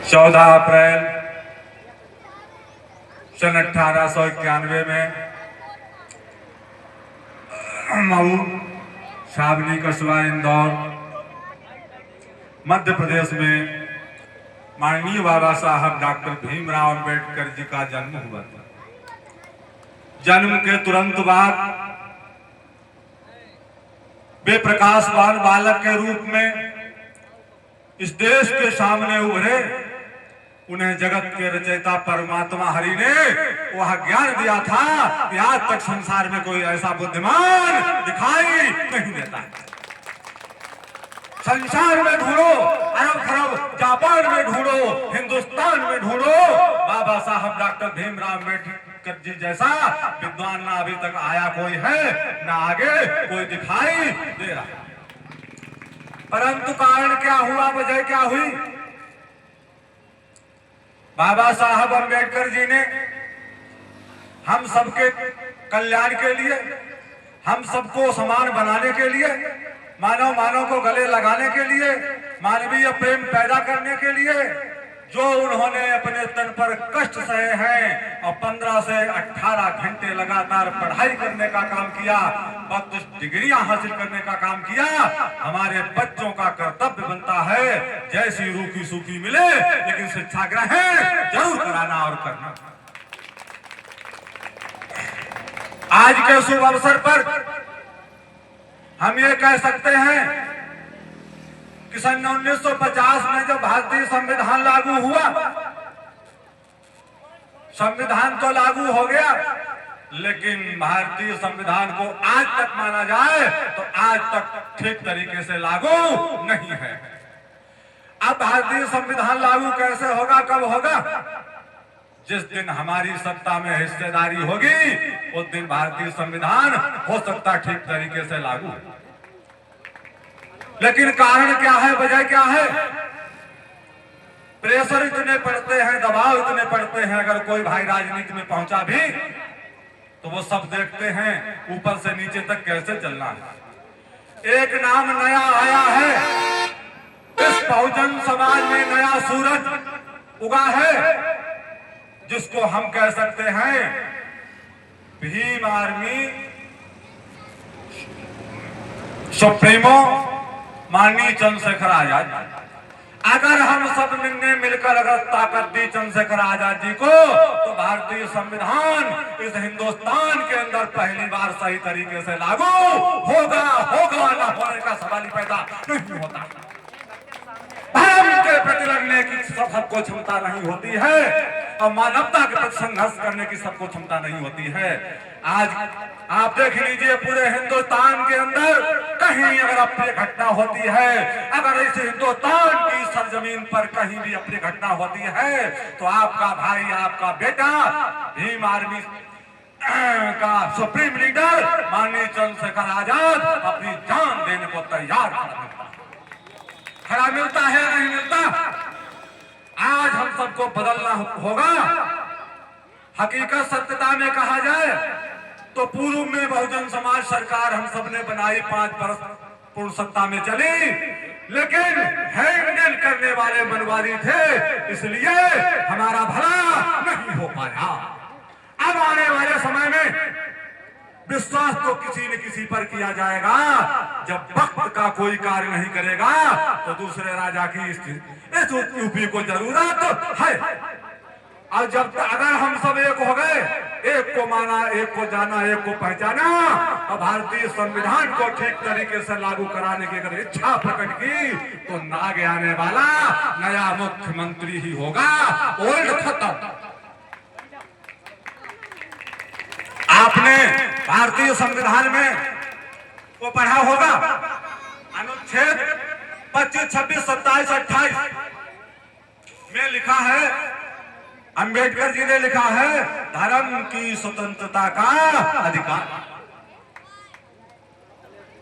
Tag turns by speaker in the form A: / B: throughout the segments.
A: 14 अप्रैल सन 1891 में मऊ, छावनी, कस्बा, इंदौर, मध्य प्रदेश में माननीय बाबा साहब डॉक्टर भीमराव अंबेडकर जी का जन्म हुआ था। जन्म के तुरंत बाद वे प्रकाशवान बालक के रूप में इस देश के सामने उभरे। उन्हें जगत के रचयिता परमात्मा हरि ने वह ज्ञान दिया था कि आज तक संसार में कोई ऐसा बुद्धिमान दिखाई नहीं देता है। संसार में ढूंढो, अरब खरब जापान में ढूंढो, हिंदुस्तान में ढूंढो, बाबा साहब डॉक्टर भीमराव अंबेडकर जी जैसा विद्वान ना अभी तक आया कोई है, ना आगे कोई दिखाई दे रहा। परंतु कारण क्या हुआ, वजह क्या हुई? बाबा साहब अंबेडकर जी ने हम सबके कल्याण के लिए, हम सबको समान बनाने के लिए, मानव को गले लगाने के लिए, मानवीय प्रेम पैदा करने के लिए जो उन्होंने अपने तन पर कष्ट सहे हैं और 15 से 18 घंटे लगातार पढ़ाई करने का काम किया, 32 डिग्रियां हासिल करने का काम किया, हमारे बच्चों का कर्तव्य बनता है जैसी रूखी सूखी मिले लेकिन शिक्षा ग्रहण जरूर कराना और करना। आज के शुभ अवसर पर हम ये कह सकते हैं कि सन 1950 में जब भारतीय संविधान लागू हुआ, संविधान तो लागू हो गया लेकिन भारतीय संविधान को आज तक माना जाए तो आज तक ठीक तरीके से लागू नहीं है। अब भारतीय संविधान लागू कैसे होगा, कब होगा? जिस दिन हमारी सत्ता में हिस्सेदारी होगी उस दिन भारतीय संविधान हो सकता ठीक तरीके से लागू। लेकिन कारण क्या है, वजह क्या है? प्रेशर इतने पड़ते हैं, दबाव इतने पड़ते हैं, अगर कोई भाई राजनीति में पहुंचा भी तो वो सब देखते हैं ऊपर से नीचे तक कैसे चलना है। एक नाम नया आया है, इस बहुजन समाज में नया सूरज उगा है जिसको हम कह सकते हैं भीम आर्मी सुप्रीमो माननीय चंद्रशेखर आजाद। अगर हम सब ने मिलकर अगर ताकत दी चंद्रशेखर आजाद जी को तो भारतीय संविधान इस हिंदुस्तान के अंदर पहली बार सही तरीके से लागू होगा। ना होने का सवाल ही पैदा नहीं होता। धर्म के प्रति लड़ने की सबको क्षमता नहीं होती है और मानवता के प्रति संघर्ष करने की सबको क्षमता नहीं होती है। आज आप देख लीजिए पूरे हिंदुस्तान के अंदर कहीं अगर अप्रिय घटना होती है, अगर इस हिंदुस्तान की सरजमीन पर कहीं भी अप्रिय घटना होती है तो आपका भाई, आपका बेटा भीम आर्मी का सुप्रीम लीडर माननीय चंद्रशेखर आजाद अपनी जान देने को तैयार खड़ा मिलता है, नहीं मिलता। आज हम सबको बदलना होगा। हकीकत सत्यता में कहा जाए तो पूर्व में बहुजन समाज सरकार हम सबने बनाई, 5 वर्ष पूर्ण सत्ता में चली, लेकिन हैंडल करने वाले मनवादी थे, इसलिए हमारा भला नहीं हो पाया। अब आने वाले समय में विश्वास तो किसी न किसी पर किया जाएगा। जब वक्त का कोई कार्य नहीं करेगा तो दूसरे राजा की स्थिति इस यूपी को जरूरत है। और जब अगर हम सब एक हो गए, एक को माना, एक को जाना, एक को पहचाना और भारतीय संविधान को ठीक तरीके से लागू कराने की अगर इच्छा प्रकट की तो आगे आने वाला नया मुख्यमंत्री ही होगा। ओल्ड खत्म। आपने भारतीय संविधान में वो पढ़ा होगा, अनुच्छेद 25, 26, 27, 28 में लिखा है, अंबेडकर जी ने लिखा है, धर्म की स्वतंत्रता का अधिकार।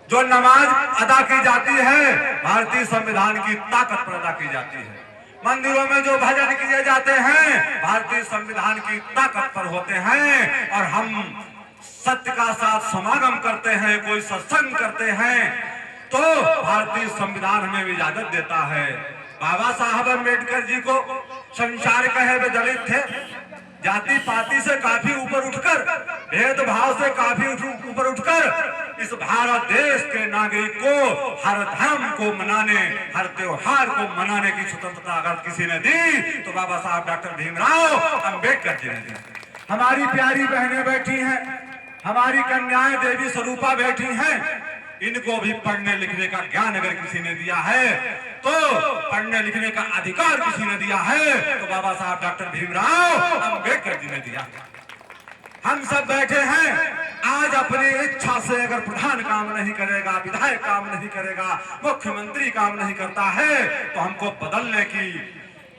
A: जो नमाज अदा की जाती है भारतीय संविधान की ताकत पर अदा की जाती है। मंदिरों में जो भजन किए जाते हैं भारतीय संविधान की ताकत पर होते हैं। और हम सत्य का साथ समागम करते हैं, कोई सत्संग करते हैं, तो भारतीय संविधान हमें इजाजत देता है। बाबा साहब अम्बेडकर जी को संसार कहे वे दलित थे, जाति पाति से काफी ऊपर उठकर, भेदभाव से काफी ऊपर उठकर इस भारत देश के नागरिक को हर धर्म को मनाने, हर त्योहार को मनाने की स्वतंत्रता अगर किसी ने दी तो बाबा साहब डॉक्टर भीमराव अम्बेडकर जी ने दी। हमारी प्यारी बहनें बैठी हैं, हमारी कन्याएं देवी स्वरूपा बैठी हैं, इनको भी पढ़ने लिखने का ज्ञान अगर किसी ने दिया है, तो पढ़ने लिखने का अधिकार किसी ने दिया है तो बाबा साहब डॉक्टर भीमराव अम्बेडकर जी ने दिया। हम सब बैठे हैं, आज अपनी इच्छा से अगर प्रधान काम नहीं करेगा, विधायक काम नहीं करेगा, मुख्यमंत्री काम नहीं करता है तो हमको बदलने की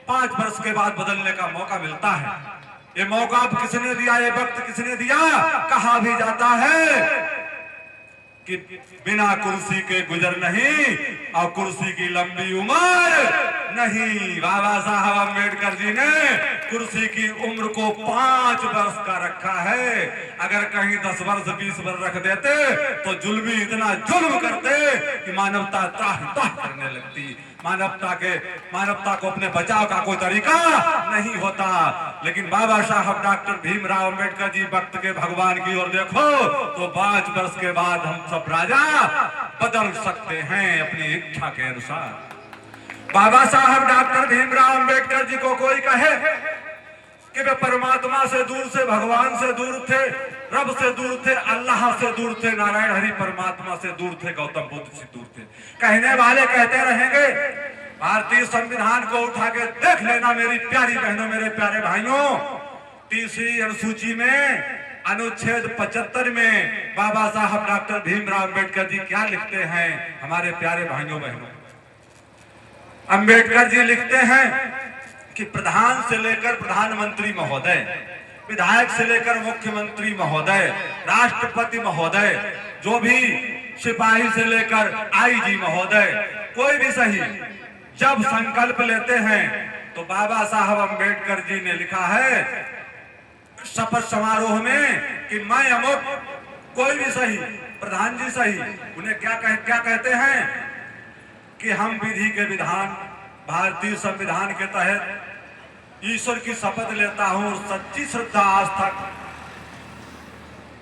A: 5 वर्ष के बाद बदलने का मौका मिलता है। ये मौका किसने दिया, ये वक्त किसने दिया? कहा भी जाता है कि बिना कुर्सी के गुजर नहीं और कुर्सी की लंबी उम्र नहीं। बाबा साहब अम्बेडकर जी ने कुर्सी की उम्र को 5 वर्ष का रखा है। अगर कहीं 10 वर्ष 20 वर्ष रख देते तो जुल्मी इतना जुल्म करते कि मानवता त्राह करने लगती। मानवता को अपने बचाव का कोई तरीका नहीं होता। लेकिन बाबा साहब डॉक्टर भीमराव अम्बेडकर जी वक्त के भगवान की ओर देखो तो 5 वर्ष के बाद हम सब राजा बदल सकते हैं अपनी इच्छा के अनुसार। बाबा साहब डॉक्टर भीमराव अम्बेडकर जी को कोई कहे कि वे परमात्मा से दूर से, भगवान से दूर थे, रब से दूर थे, अल्लाह से दूर थे, नारायण हरि परमात्मा से दूर थे, गौतम बुद्ध से दूर थे, कहने वाले कहते रहेंगे। भारतीय संविधान को उठा के देख लेना मेरी प्यारी बहनों, मेरे प्यारे भाइयों। 30वीं अनुसूची में अनुच्छेद 75 में बाबा साहब डॉक्टर भीमराव अम्बेडकर जी क्या लिखते हैं? हमारे प्यारे भाइयों बहनों, अम्बेडकर जी लिखते हैं कि प्रधान से लेकर प्रधानमंत्री महोदय, विधायक से लेकर मुख्यमंत्री महोदय, राष्ट्रपति महोदय, जो भी सिपाही से लेकर आईजी महोदय, कोई भी सही, जब संकल्प लेते हैं तो बाबा साहब अम्बेडकर जी ने लिखा है शपथ समारोह में कि मैं अमुक, कोई भी सही, प्रधान जी सही, उन्हें क्या कहते हैं कि हम विधि के विधान, भारतीय संविधान के तहत ईश्वर की शपथ लेता हूं, सच्ची श्रद्धा आस्था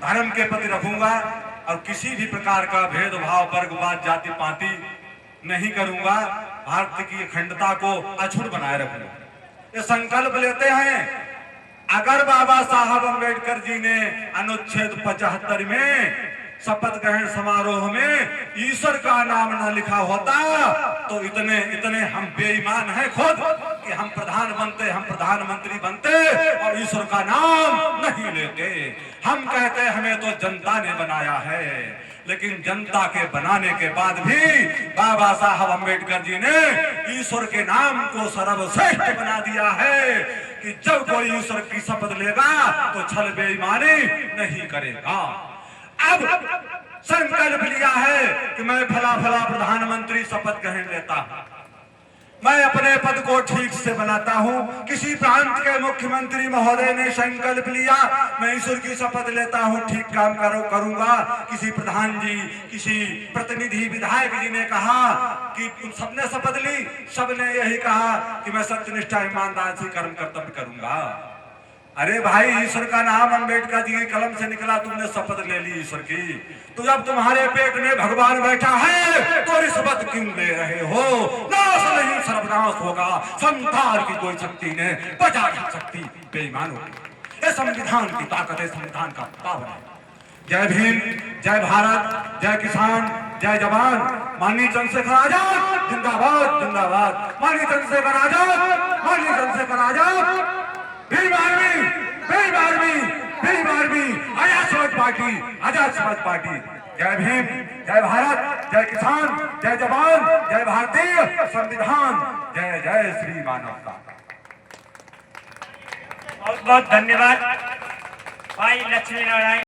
A: धर्म के प्रति रखूंगा और किसी भी प्रकार का भेदभाव, वर्गवाद, जाति पाति नहीं करूंगा, भारत की अखंडता को अछूत बनाए रखूंगा। ये संकल्प लेते हैं। अगर बाबा साहब अम्बेडकर जी ने अनुच्छेद 75 में शपथ ग्रहण समारोह में ईश्वर का नाम न लिखा होता तो इतने हम बेईमान हैं खुद कि हम प्रधान बनते, हम प्रधानमंत्री बनते और ईश्वर का नाम नहीं लेते। हम कहते हमें तो जनता ने बनाया है, लेकिन जनता के बनाने के बाद भी बाबा साहब अम्बेडकर जी ने ईश्वर के नाम को सर्वश्रेष्ठ बना दिया है कि जब कोई ईश्वर की शपथ लेगा तो छल बेईमानी नहीं करेगा। अब संकल्प लिया है कि मैं फला फला प्रधानमंत्री शपथ ग्रहण लेता हूं, मैं अपने पद को ठीक से बनाता हूं। किसी प्रांत के मुख्यमंत्री महोदय ने संकल्प लिया मैं ईश्वर की शपथ लेता हूं, ठीक काम करूंगा। किसी प्रधान जी, किसी प्रतिनिधि, विधायक जी ने कहा कि तुम सबने शपथ ली, सबने यही कहा कि मैं सत्यनिष्ठा ईमानदार से कर्म कर्तव्य करूंगा। अरे भाई, ईश्वर का नाम अम्बेडकर जी की कलम से निकला, तुमने शपथ ले ली ईश्वर की, तो जब तुम्हारे पेट में भगवान बैठा है तो रिश्वत क्यों ले रहे हो? नाश नहीं सर्वनाश होगा, संसार की कोई शक्ति ने बचा नहीं सकती बेईमानों। ये संविधान की ताकत है, संविधान का पावर है। जय भीम, जय भारत, जय किसान, जय जवान। माननीय चंद्रशेखर आजाद जिंदाबाद, जिंदाबाद। माननीय चंद्रशेखर आजाद, माननीय Chandrashekhar Azad. Bhim army, Bhim army, Bhim army, Azad Samaj party, आजाद समाज पार्टी। जय भीम, जय भारत, जय किसान, जय जवान, जय भारतीय संविधान, जय जय श्री मानवता।
B: बहुत बहुत धन्यवाद भाई लक्ष्मी नारायण।